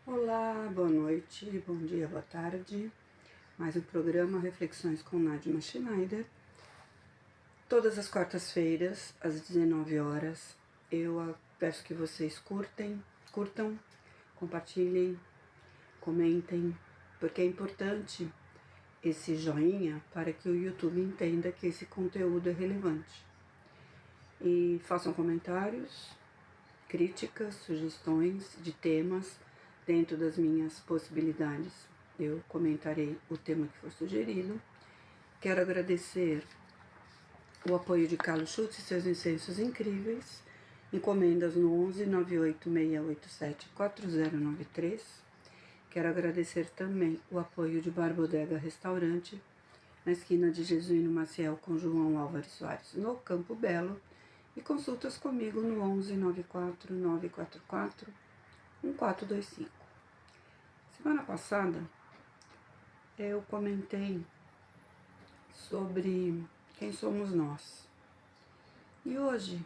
Olá, boa noite, bom dia, boa tarde. Mais um programa Reflexões com Nadima Schneider. Todas as quartas-feiras, às 19 horas. Eu peço que vocês curtam, compartilhem, comentem, porque é importante esse joinha para que o YouTube entenda que esse conteúdo é relevante. E façam comentários, críticas, sugestões de temas dentro das minhas possibilidades. Eu comentarei o tema que for sugerido. Quero agradecer o apoio de Carlos Schutz e seus incensos incríveis. Encomendas no 11 98 687 4093. Quero agradecer também o apoio de Bar Bodega Restaurante, na esquina de Jesuíno Maciel com João Álvares Soares, no Campo Belo. E consultas comigo no 11 94 944 1425. Semana passada eu comentei sobre quem somos nós. E hoje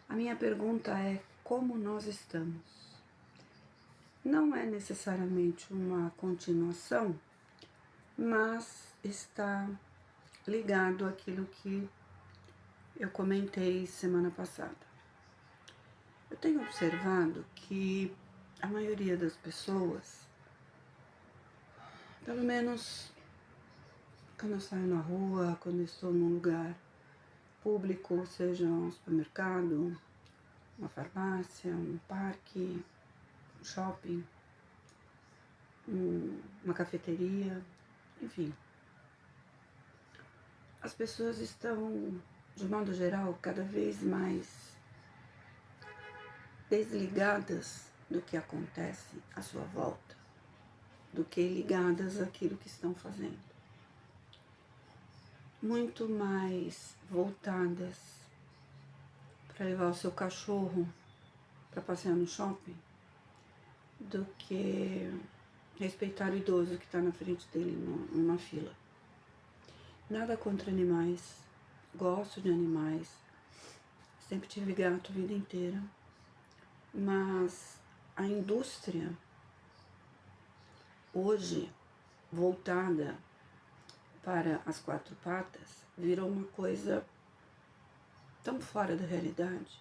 a minha pergunta é como nós estamos. Não é necessariamente uma continuação, mas está ligado àquilo que eu comentei semana passada. Eu tenho observado que a maioria das pessoas, pelo menos quando eu saio na rua, quando eu estou num lugar público, seja um supermercado, uma farmácia, um parque, um shopping, uma cafeteria, enfim. As pessoas estão, de modo geral, cada vez mais desligadas do que acontece à sua volta, do que ligadas àquilo que estão fazendo. Muito mais voltadas para levar o seu cachorro para passear no shopping do que respeitar o idoso que está na frente dele numa fila. Nada contra animais, gosto de animais, sempre tive gato a vida inteira, mas a indústria hoje voltada para as quatro patas virou uma coisa tão fora da realidade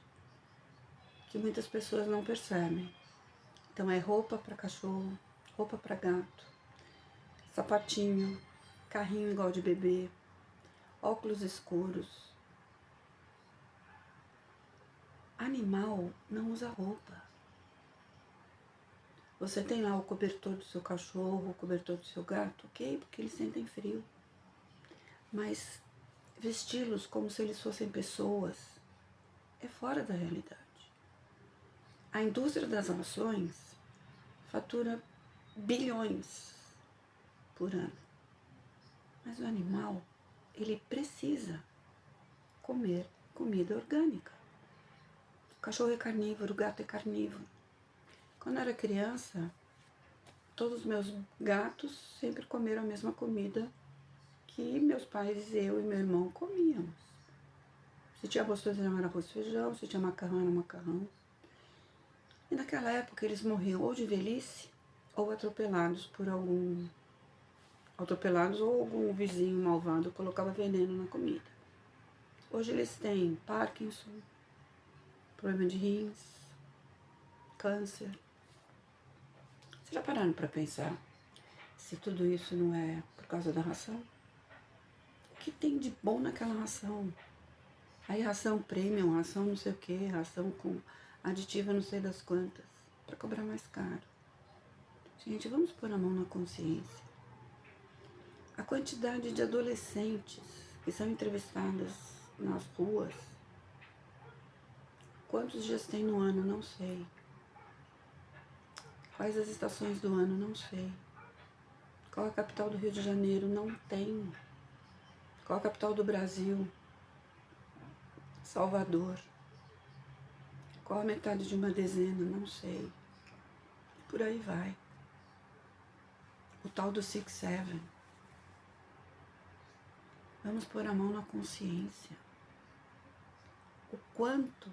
que muitas pessoas não percebem. Então é roupa para cachorro, roupa para gato, sapatinho, carrinho igual de bebê, óculos escuros. Animal não usa roupa. Você tem lá o cobertor do seu cachorro, o cobertor do seu gato, ok? Porque eles sentem frio. Mas vesti-los como se eles fossem pessoas é fora da realidade. A indústria das rações fatura bilhões por ano. Mas o animal, ele precisa comer comida orgânica. O cachorro é carnívoro, o gato é carnívoro. Quando eu era criança, todos os meus gatos sempre comeram a mesma comida que meus pais, eu e meu irmão comíamos. Se tinha arroz feijão, era arroz feijão, se tinha macarrão, era macarrão. E naquela época eles morriam ou de velhice ou atropelados ou algum vizinho malvado colocava veneno na comida. Hoje eles têm Parkinson, problema de rins, câncer. Vocês já pararam para pensar se tudo isso não é por causa da ração? O que tem de bom naquela ração? Aí ração premium, ração não sei o que, ração com aditiva não sei das quantas, para cobrar mais caro. Gente, vamos pôr a mão na consciência. A quantidade de adolescentes que são entrevistadas nas ruas, quantos dias tem no ano, não sei. Quais as estações do ano, não sei. Qual a capital do Rio de Janeiro, não tem. Qual a capital do Brasil? Salvador. Qual a metade de uma dezena, não sei. E por aí vai. O tal do 6-7. Vamos pôr a mão na consciência. O quanto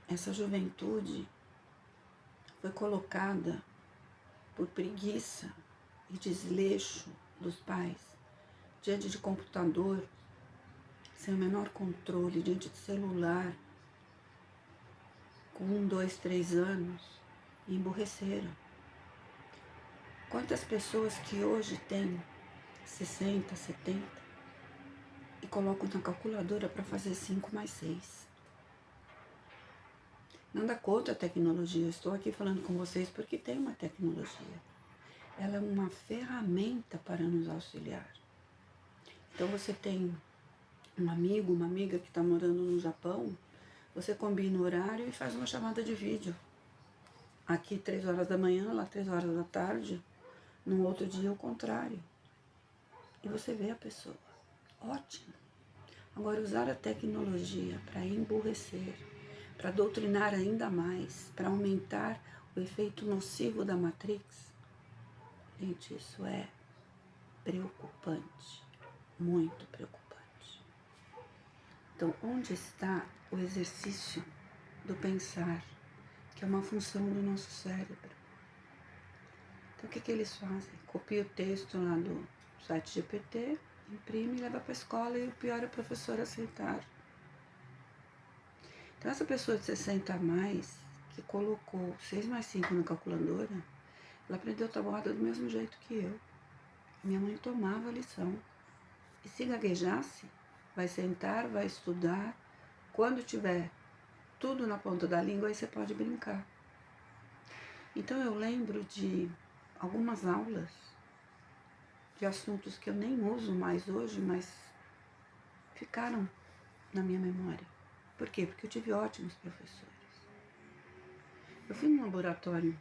essa juventude foi colocada por preguiça e desleixo dos pais, diante de computador, sem o menor controle, diante de celular, com 1, 2, 3 anos, e emburreceram. Quantas pessoas que hoje têm 60, 70 e colocam na calculadora para fazer 5 mais 6. Nada contra a tecnologia, eu estou aqui falando com vocês porque tem uma tecnologia. Ela é uma ferramenta para nos auxiliar. Então você tem um amigo, uma amiga que está morando no Japão, você combina o horário e faz uma chamada de vídeo. Aqui 3 horas da manhã, lá 3 horas da tarde, no outro dia o contrário. E você vê a pessoa. Ótimo. Agora, usar a tecnologia para emburrecer, para doutrinar ainda mais, para aumentar o efeito nocivo da Matrix, gente, isso é preocupante, muito preocupante. Então, onde está o exercício do pensar, que é uma função do nosso cérebro? Então, o que eles fazem? Copia o texto lá do site GPT, imprime e leva para a escola e o pior é o professor aceitar. Então, essa pessoa de 60 a mais, que colocou 6 mais 5 na calculadora, ela aprendeu tabuada do mesmo jeito que eu. Minha mãe tomava a lição. E se gaguejasse, vai sentar, vai estudar. Quando tiver tudo na ponta da língua, aí você pode brincar. Então, eu lembro de algumas aulas de assuntos que eu nem uso mais hoje, mas ficaram na minha memória. Por quê? Porque eu tive ótimos professores. Eu fui num laboratório,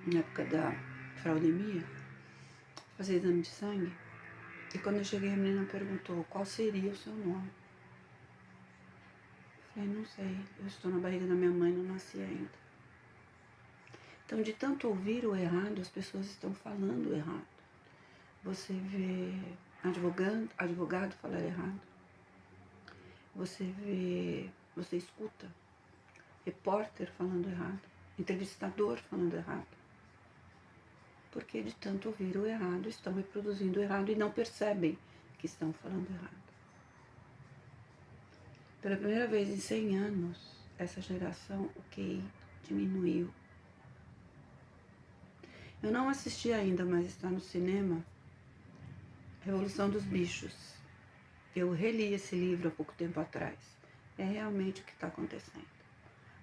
na época da fraudemia, fazer exame de sangue, e quando eu cheguei a menina perguntou qual seria o seu nome. Eu falei, não sei, eu estou na barriga da minha mãe, não nasci ainda. Então, de tanto ouvir o errado, as pessoas estão falando o errado. Você vê advogado falar errado. Você escuta repórter falando errado, entrevistador falando errado. Porque de tanto ouvir o errado, estão reproduzindo o errado e não percebem que estão falando errado. Pela primeira vez em 100 anos, essa geração, o QI diminuiu. Eu não assisti ainda, mas está no cinema, Revolução dos Bichos. Eu reli esse livro há pouco tempo atrás. É realmente o que está acontecendo.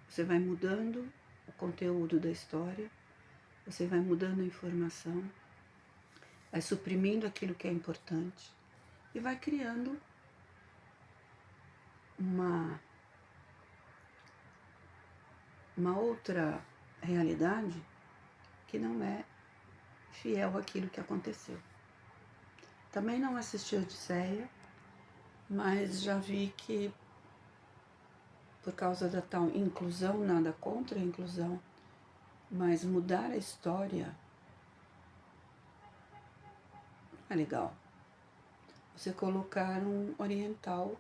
Você vai mudando o conteúdo da história, você vai mudando a informação, vai suprimindo aquilo que é importante e vai criando uma outra realidade que não é fiel àquilo que aconteceu. Também não assisti a Odisseia, mas já vi que por causa da tal inclusão, nada contra a inclusão, mas mudar a história é legal. Você colocar um oriental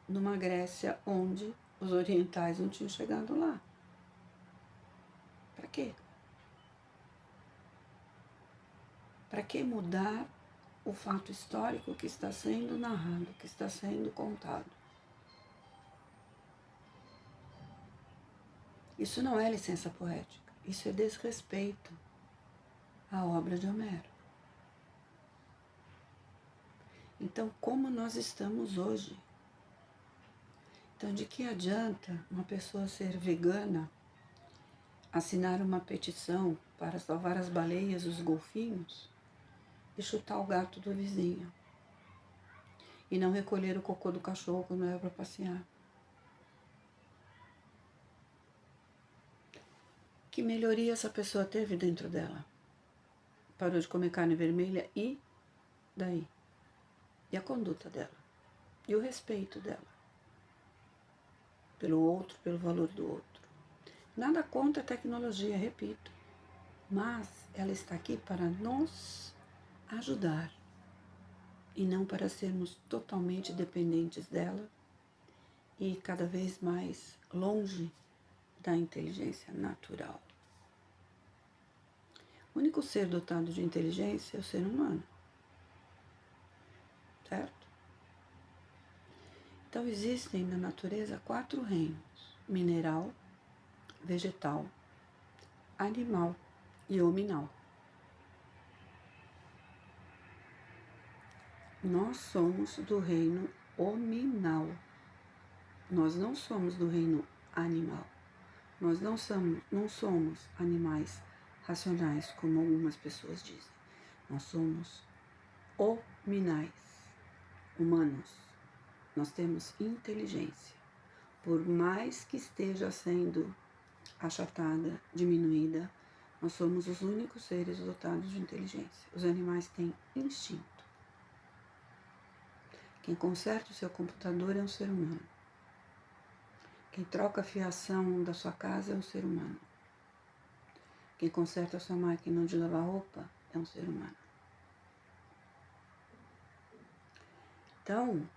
numa Grécia onde os orientais não tinham chegado lá. Para quê? Para que mudar o fato histórico que está sendo narrado, que está sendo contado? Isso não é licença poética, isso é desrespeito à obra de Homero. Então, como nós estamos hoje? Então, de que adianta uma pessoa ser vegana, assinar uma petição para salvar as baleias e os golfinhos e chutar o gato do vizinho e não recolher o cocô do cachorro quando é para passear? Que melhoria essa pessoa teve dentro dela? Parou de comer carne vermelha e daí? E a conduta dela? E o respeito dela? Pelo outro, pelo valor do outro. Nada contra a tecnologia, repito, mas ela está aqui para nos ajudar e não para sermos totalmente dependentes dela e cada vez mais longe da inteligência natural. O único ser dotado de inteligência é o ser humano, certo? Então existem na natureza 4 reinos: mineral, vegetal, animal e hominal. Nós somos do reino hominal. Nós não somos do reino animal. Nós não somos animais racionais, como algumas pessoas dizem. Nós somos hominais, humanos. Nós temos inteligência. Por mais que esteja sendo achatada, diminuída, nós somos os únicos seres dotados de inteligência. Os animais têm instinto. Quem conserta o seu computador é um ser humano. Quem troca a fiação da sua casa é um ser humano. Quem conserta a sua máquina de lavar roupa é um ser humano. Então,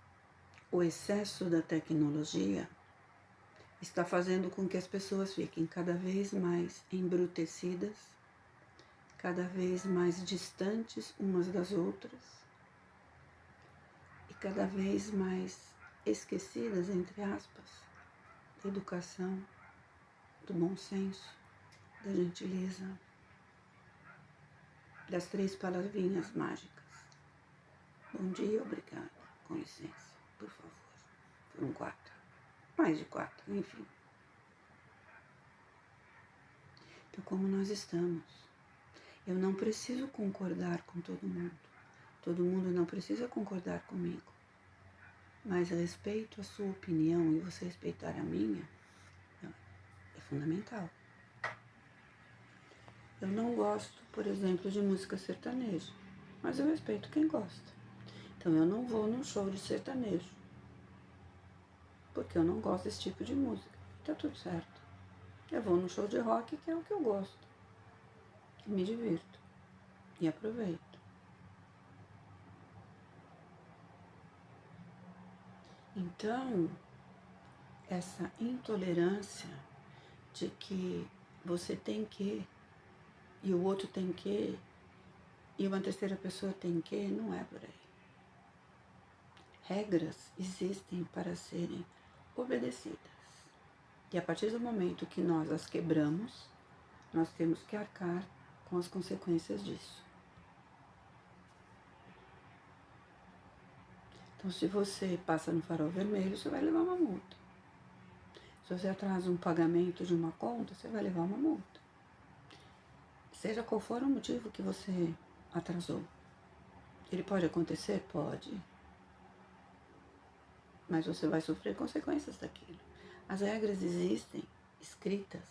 o excesso da tecnologia está fazendo com que as pessoas fiquem cada vez mais embrutecidas, cada vez mais distantes umas das outras e cada vez mais esquecidas, entre aspas, da educação, do bom senso, da gentileza, das 3 palavrinhas mágicas. Bom dia, obrigado, com licença, por favor. Foram 4, mais de 4, enfim. Então, como nós estamos, eu não preciso concordar com todo mundo não precisa concordar comigo, mas respeito a sua opinião e você respeitar a minha é fundamental. Eu não gosto, por exemplo, de música sertaneja, mas eu respeito quem gosta. Então eu não vou num show de sertanejo, porque eu não gosto desse tipo de música. Tá tudo certo. Eu vou num show de rock, que é o que eu gosto. E me divirto. E aproveito. Então, essa intolerância de que você tem que, e o outro tem que, e uma terceira pessoa tem que, não é por aí. Regras existem para serem obedecidas. E a partir do momento que nós as quebramos, nós temos que arcar com as consequências disso. Então, se você passa no farol vermelho, você vai levar uma multa. Se você atrasa um pagamento de uma conta, você vai levar uma multa. Seja qual for o motivo que você atrasou. Ele pode acontecer? Pode. Mas você vai sofrer consequências daquilo. As regras existem, escritas,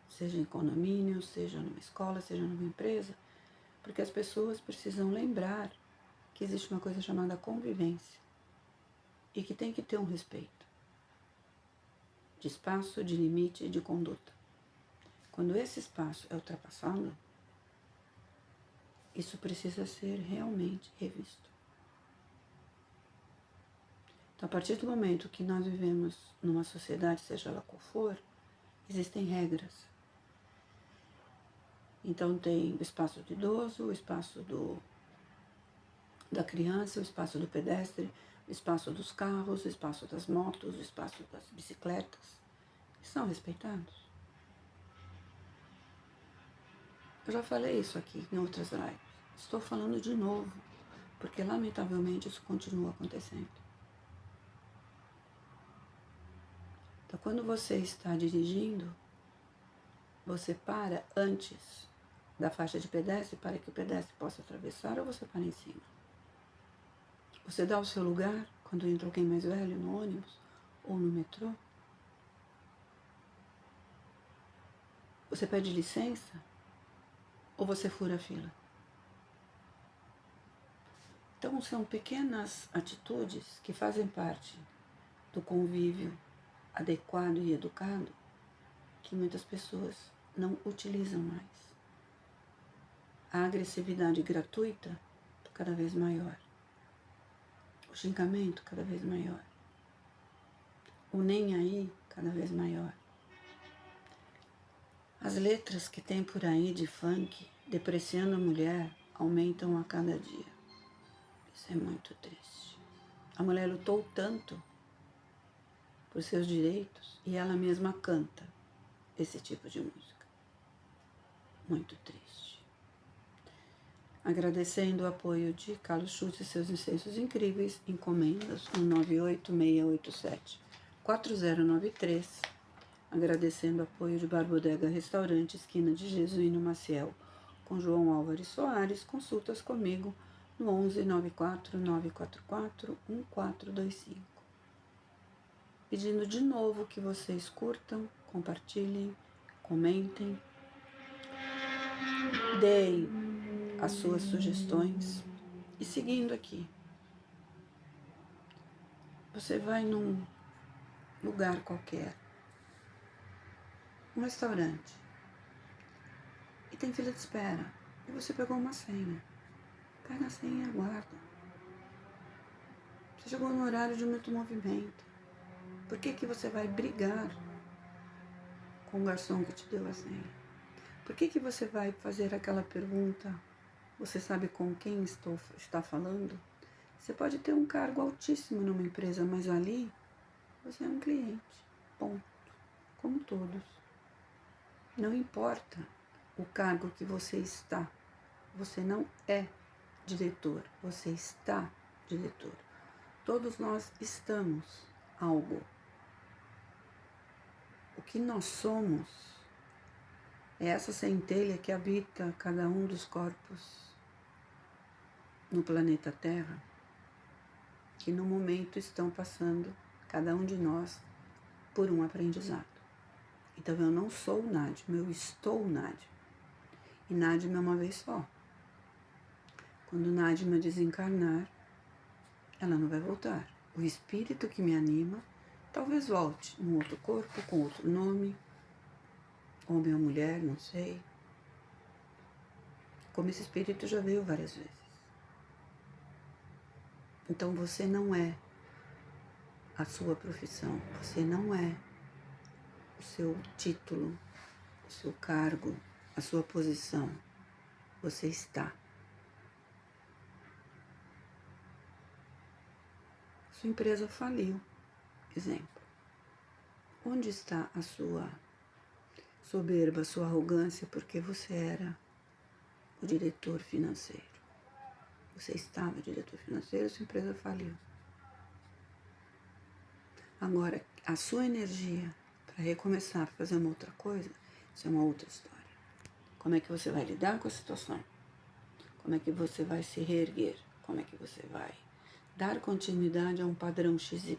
seja em condomínio, seja numa escola, seja numa empresa, porque as pessoas precisam lembrar que existe uma coisa chamada convivência e que tem que ter um respeito de espaço, de limite e de conduta. Quando esse espaço é ultrapassado, isso precisa ser realmente revisto. Então, a partir do momento que nós vivemos numa sociedade, seja ela qual for, existem regras. Então, tem o espaço do idoso, o espaço da criança, o espaço do pedestre, o espaço dos carros, o espaço das motos, o espaço das bicicletas. São respeitados. Eu já falei isso aqui em outras lives. Estou falando de novo, porque lamentavelmente isso continua acontecendo. Então, quando você está dirigindo, você para antes da faixa de pedestre para que o pedestre possa atravessar ou você para em cima? Você dá o seu lugar quando entra alguém mais velho no ônibus ou no metrô? Você pede licença ou você fura a fila? Então, são pequenas atitudes que fazem parte do convívio adequado e educado que muitas pessoas não utilizam mais. A agressividade gratuita cada vez maior. O xingamento cada vez maior. O nem aí cada vez maior. As letras que tem por aí de funk depreciando a mulher aumentam a cada dia. Isso é muito triste. A mulher lutou tanto por seus direitos e ela mesma canta esse tipo de música. Muito triste. Agradecendo o apoio de Carlos Schultz e seus incensos incríveis, encomendas no 98687-4093. Agradecendo o apoio de Barbodega Restaurante, esquina de Jesuíno Maciel, com João Álvares Soares. Consultas comigo no 11 94 944 1425. Pedindo de novo que vocês curtam, compartilhem, comentem, deem as suas sugestões. E seguindo aqui, você vai num lugar qualquer, um restaurante, e tem fila de espera, e você pegou uma senha. Pega a senha e aguarda. Você chegou no horário de muito movimento. Por que você vai brigar com o garçom que te deu a senha? Por que você vai fazer aquela pergunta? Você sabe com quem está falando? Você pode ter um cargo altíssimo numa empresa, mas ali você é um cliente. Ponto. Como todos. Não importa o cargo que você está. Você não é diretor. Você está diretor. Todos nós estamos algo. O que nós somos é essa centelha que habita cada um dos corpos no planeta Terra, que no momento estão passando, cada um de nós, por um aprendizado. Então eu não sou o Nádio, eu estou o Nádio. E Nádio é uma vez só. Quando Nádio desencarnar, ela não vai voltar. O espírito que me anima talvez volte num outro corpo, com outro nome, homem ou mulher, não sei. Como esse espírito já veio várias vezes. Então você não é a sua profissão, você não é o seu título, o seu cargo, a sua posição. Você está. Sua empresa faliu, exemplo. Onde está a sua soberba, a sua arrogância, porque você era o diretor financeiro? Você estava diretor financeiro, sua empresa faliu. Agora, a sua energia para recomeçar, para fazer uma outra coisa, isso é uma outra história. Como é que você vai lidar com a situação? Como é que você vai se reerguer? Como é que você vai dar continuidade a um padrão XYZ?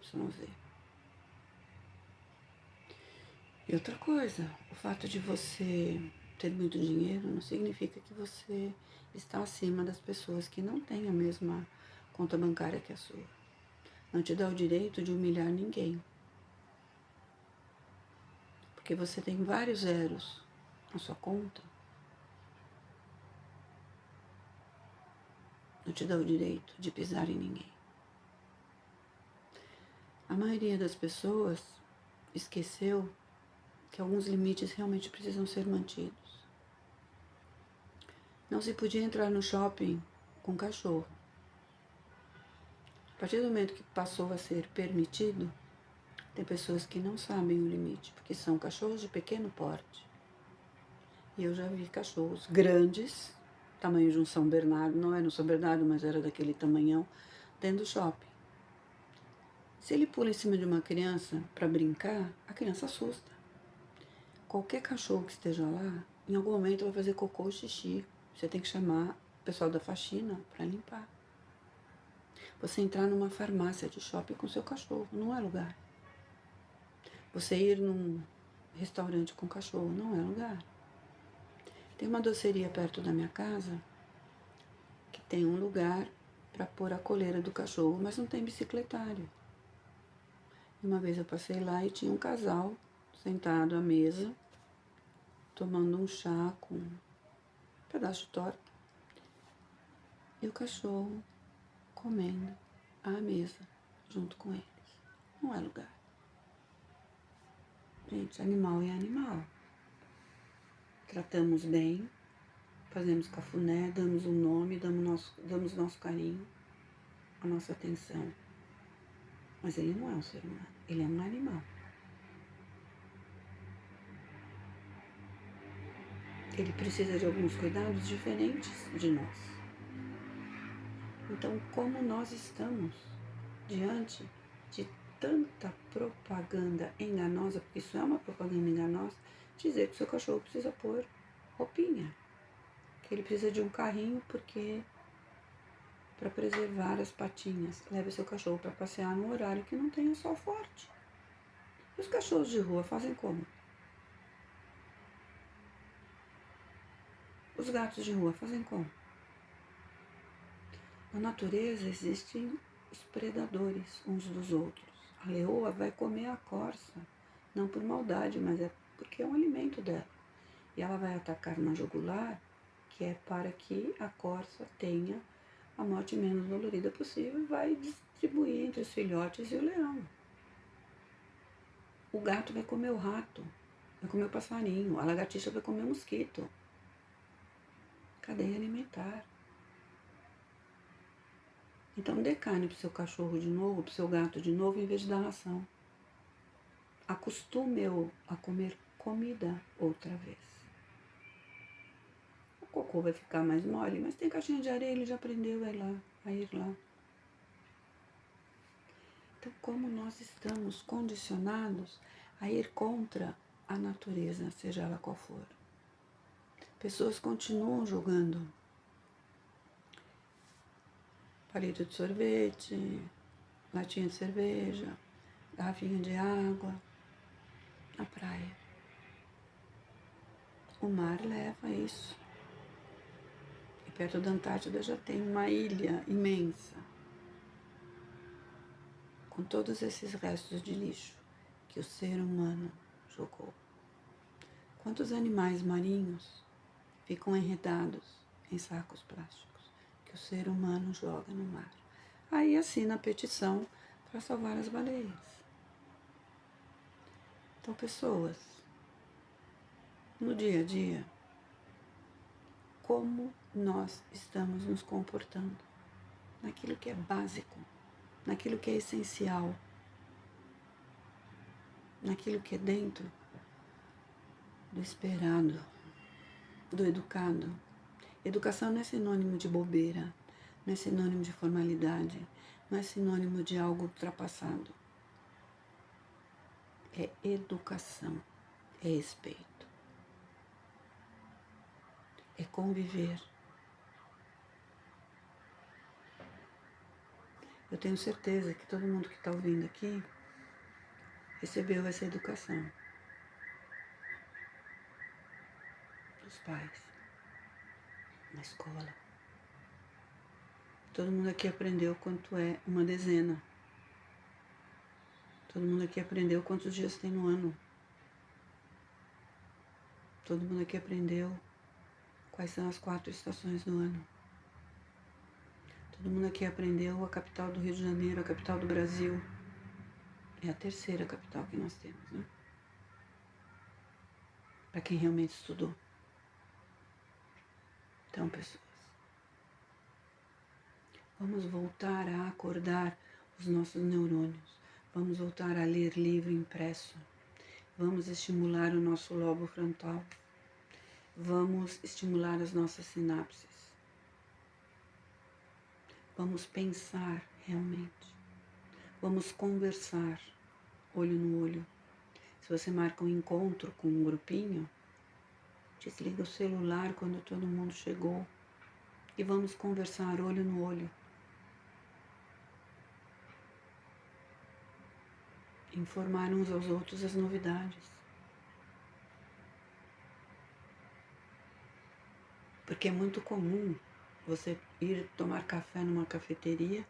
E outra coisa, o fato de você ter muito dinheiro não significa que você está acima das pessoas que não têm a mesma conta bancária que a sua. Não te dá o direito de humilhar ninguém. Porque você tem vários zeros na sua conta. Não te dá o direito de pisar em ninguém. A maioria das pessoas esqueceu que alguns limites realmente precisam ser mantidos. Não se podia entrar no shopping com cachorro. A partir do momento que passou a ser permitido, tem pessoas que não sabem o limite, porque são cachorros de pequeno porte. E eu já vi cachorros grandes, tamanho de um São Bernardo, não era um São Bernardo, mas era daquele tamanhão, dentro do shopping. Se ele pula em cima de uma criança para brincar, a criança assusta. Qualquer cachorro que esteja lá, em algum momento vai fazer cocô ou xixi. Você tem que chamar o pessoal da faxina para limpar. Você entrar numa farmácia de shopping com seu cachorro, não é lugar. Você ir num restaurante com cachorro, não é lugar. Tem uma doceria perto da minha casa que tem um lugar para pôr a coleira do cachorro, mas não tem bicicletário. Uma vez eu passei lá e tinha um casal sentado à mesa, tomando um chá com um pedaço de torta. E o cachorro comendo à mesa, junto com eles. Não é lugar. Gente, animal é animal. tratamos bem, fazemos cafuné, damos um nome, damos nosso carinho, a nossa atenção. Mas ele não é um ser humano, ele é um animal. Ele precisa de alguns cuidados diferentes de nós. Então, como nós estamos diante de tanta propaganda enganosa, porque isso é uma propaganda enganosa, dizer que o seu cachorro precisa pôr roupinha, que ele precisa de um carrinho porque para preservar as patinhas, leve seu cachorro para passear num horário que não tenha sol forte. E os cachorros de rua fazem como? Os gatos de rua fazem como? Na natureza existem os predadores uns dos outros. A leoa vai comer a corça, não por maldade, mas é porque é um alimento dela. E ela vai atacar na jugular, que é para que a corça tenha a morte menos dolorida possível e vai distribuir entre os filhotes e o leão. O gato vai comer o rato, vai comer o passarinho, a lagartixa vai comer o mosquito. Cadeia alimentar. Então dê carne pro seu cachorro de novo, pro seu gato de novo, em vez de dar ração. Acostume-o a comer comida outra vez. O cocô vai ficar mais mole, mas tem caixinha de areia, ele já aprendeu a ir lá. Então, como nós estamos condicionados a ir contra a natureza, seja ela qual for. Pessoas continuam jogando palito de sorvete, latinha de cerveja, garrafinha de água na praia. O mar leva isso. E perto da Antártida já tem uma ilha imensa com todos esses restos de lixo que o ser humano jogou. Quantos animais marinhos ficam enredados em sacos plásticos que o ser humano joga no mar? Aí assina a petição para salvar as baleias. Então, pessoas, no dia a dia, como nós estamos nos comportando naquilo que é básico, naquilo que é essencial, naquilo que é dentro do esperado, do educado. Educação não é sinônimo de bobeira, não é sinônimo de formalidade, não é sinônimo de algo ultrapassado. É educação, é respeito, é conviver. Eu tenho certeza que todo mundo que está ouvindo aqui recebeu essa educação dos pais, na escola. Todo mundo aqui aprendeu quanto é uma dezena. Todo mundo aqui aprendeu quantos dias tem no ano. Todo mundo aqui aprendeu quais são as 4 estações do ano. Todo mundo aqui aprendeu a capital do Rio de Janeiro, a capital do Brasil. É a 3ª capital que nós temos, né? Para quem realmente estudou. Então, pessoas, vamos voltar a acordar os nossos neurônios. Vamos voltar a ler livro impresso. Vamos estimular o nosso lobo frontal. Vamos estimular as nossas sinapses. Vamos pensar realmente. Vamos conversar, olho no olho. Se você marca um encontro com um grupinho, desliga o celular quando todo mundo chegou e vamos conversar olho no olho. Informar uns aos outros as novidades. Porque é muito comum você ir tomar café numa cafeteria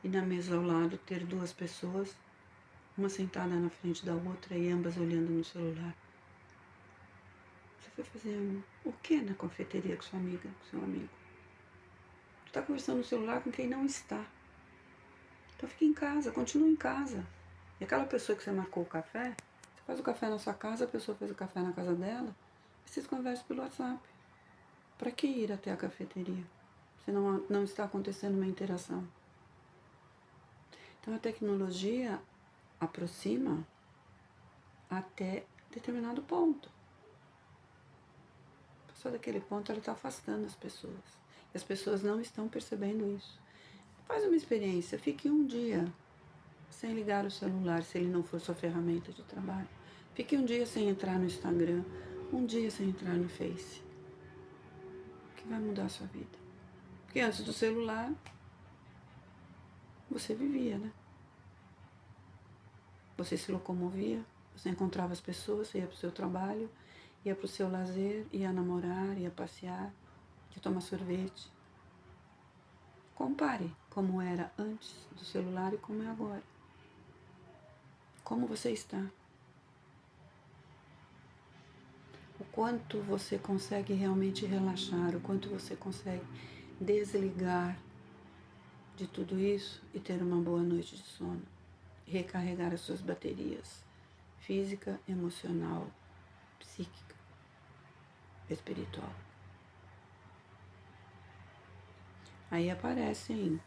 e na mesa ao lado ter 2 pessoas, uma sentada na frente da outra e ambas olhando no celular. Você foi fazer o que na cafeteria com sua amiga, com seu amigo? Tu está conversando no celular com quem não está. Então fique em casa, continue em casa. E aquela pessoa que você marcou o café, você faz o café na sua casa, a pessoa faz o café na casa dela, Vocês conversam pelo WhatsApp. Para que ir até a cafeteria se não está acontecendo uma interação? Então a tecnologia aproxima até determinado ponto. Só daquele ponto ela está afastando as pessoas. E as pessoas não estão percebendo isso. Faz uma experiência, fique um dia sem ligar o celular, se ele não for sua ferramenta de trabalho. Fique um dia sem entrar no Instagram, um dia sem entrar no Face. Que vai mudar a sua vida. Porque antes do celular, você vivia, né? Você se locomovia, você encontrava as pessoas, você ia para o seu trabalho, ia para o seu lazer, ia namorar, ia passear, ia tomar sorvete. Compare como era antes do celular e como é agora. Como você está? O quanto você consegue realmente relaxar, o quanto você consegue desligar de tudo isso e ter uma boa noite de sono. Recarregar as suas baterias física, emocional, psíquica, espiritual. Aí aparecem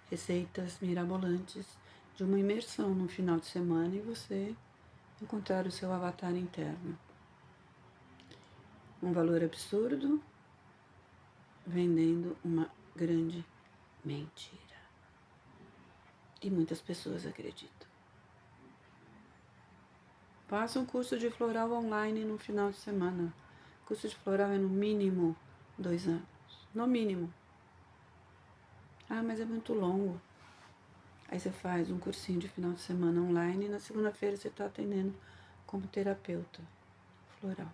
receitas mirabolantes de uma imersão no final de semana e você encontrar o seu avatar interno. Um valor absurdo vendendo uma grande mentira. E muitas pessoas acreditam. Faça um curso de floral online no final de semana. O curso de floral é no mínimo 2 anos. No mínimo. Ah, mas é muito longo. Aí você faz um cursinho de final de semana online e na segunda-feira você está atendendo como terapeuta floral.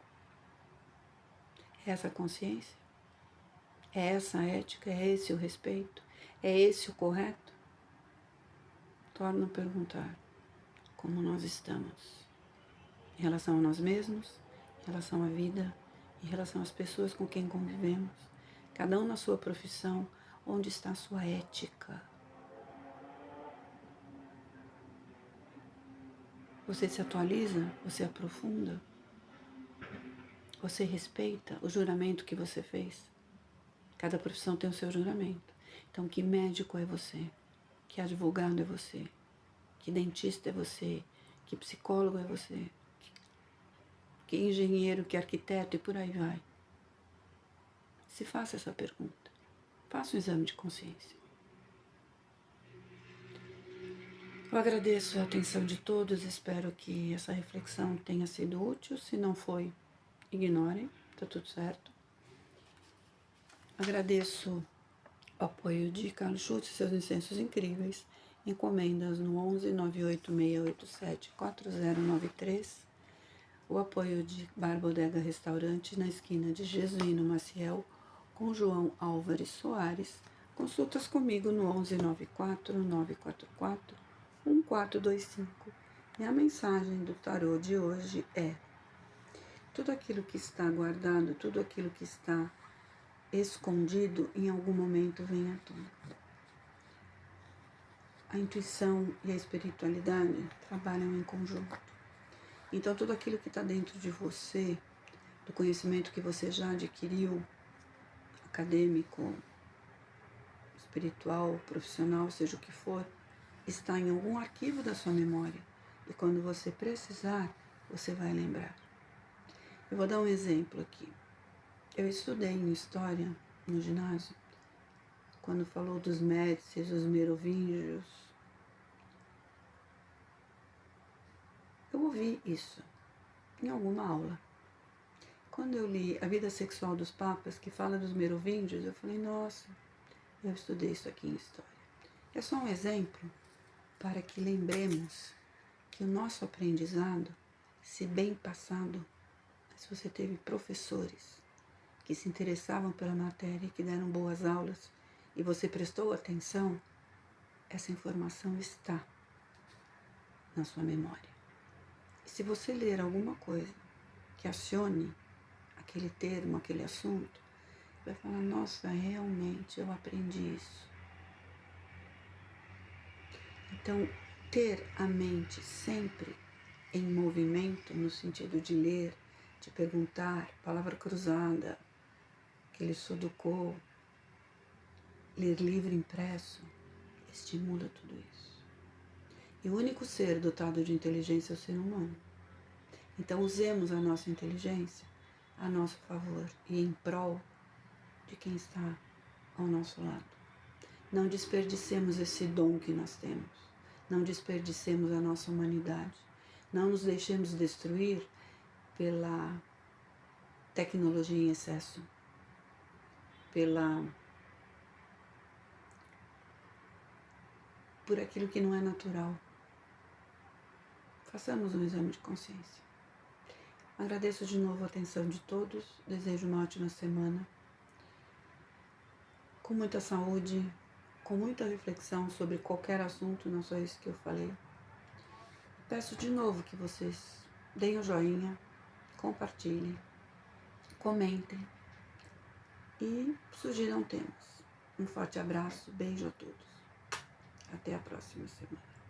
É essa a consciência? É essa a ética? É esse o respeito? É esse o correto? Torno a perguntar como nós estamos em relação a nós mesmos, em relação à vida, em relação às pessoas com quem convivemos, cada um na sua profissão, onde está a sua ética? Você se atualiza? Você aprofunda? Você respeita o juramento que você fez? Cada profissão tem o seu juramento. Então, que médico é você? Que advogado é você? Que dentista é você? Que psicólogo é você? Que engenheiro, que arquiteto e por aí vai. Se faça essa pergunta. Faça um exame de consciência. Eu agradeço a atenção de todos, espero que essa reflexão tenha sido útil. Se não foi, ignorem, tá tudo certo. Agradeço o apoio de Carlos Schultz e seus incensos incríveis. Encomendas no 11 98687 4093. O apoio de Bar Bodega Restaurante na esquina de Jesuíno Maciel com João Álvares Soares. Consultas comigo no 11 94 944 1425. E a mensagem do tarô de hoje é: tudo aquilo que está guardado, tudo aquilo que está escondido, em algum momento vem à tona. A intuição e a espiritualidade trabalham em conjunto. Então, tudo aquilo que está dentro de você, do conhecimento que você já adquiriu, acadêmico, espiritual, profissional, seja o que for, está em algum arquivo da sua memória. E quando você precisar, você vai lembrar. Eu vou dar um exemplo aqui. Eu estudei em História no ginásio, quando falou dos Médicis, os Merovingios. Eu ouvi isso em alguma aula. Quando eu li A Vida Sexual dos Papas, que fala dos Merovingios, eu falei, nossa, eu estudei isso aqui em História. É só um exemplo para que lembremos que o nosso aprendizado, se bem passado, se você teve professores que se interessavam pela matéria, que deram boas aulas e você prestou atenção, essa informação está na sua memória. E se você ler alguma coisa que acione aquele termo, aquele assunto, vai falar, nossa, realmente eu aprendi isso. Então, ter a mente sempre em movimento, no sentido de ler, te perguntar, palavra cruzada, aquele sudoku, ler livro impresso, estimula tudo isso. E o único ser dotado de inteligência é o ser humano. Então usemos a nossa inteligência a nosso favor e em prol de quem está ao nosso lado. Não desperdicemos esse dom que nós temos. Não desperdicemos a nossa humanidade. Não nos deixemos destruir pela tecnologia em excesso, por aquilo que não é natural. Façamos um exame de consciência. Agradeço de novo a atenção de todos, desejo uma ótima semana, com muita saúde, com muita reflexão sobre qualquer assunto, não só isso que eu falei. Peço de novo que vocês deem o joinha, compartilhem, comentem e sugiram temas. Um forte abraço, beijo a todos. Até a próxima semana.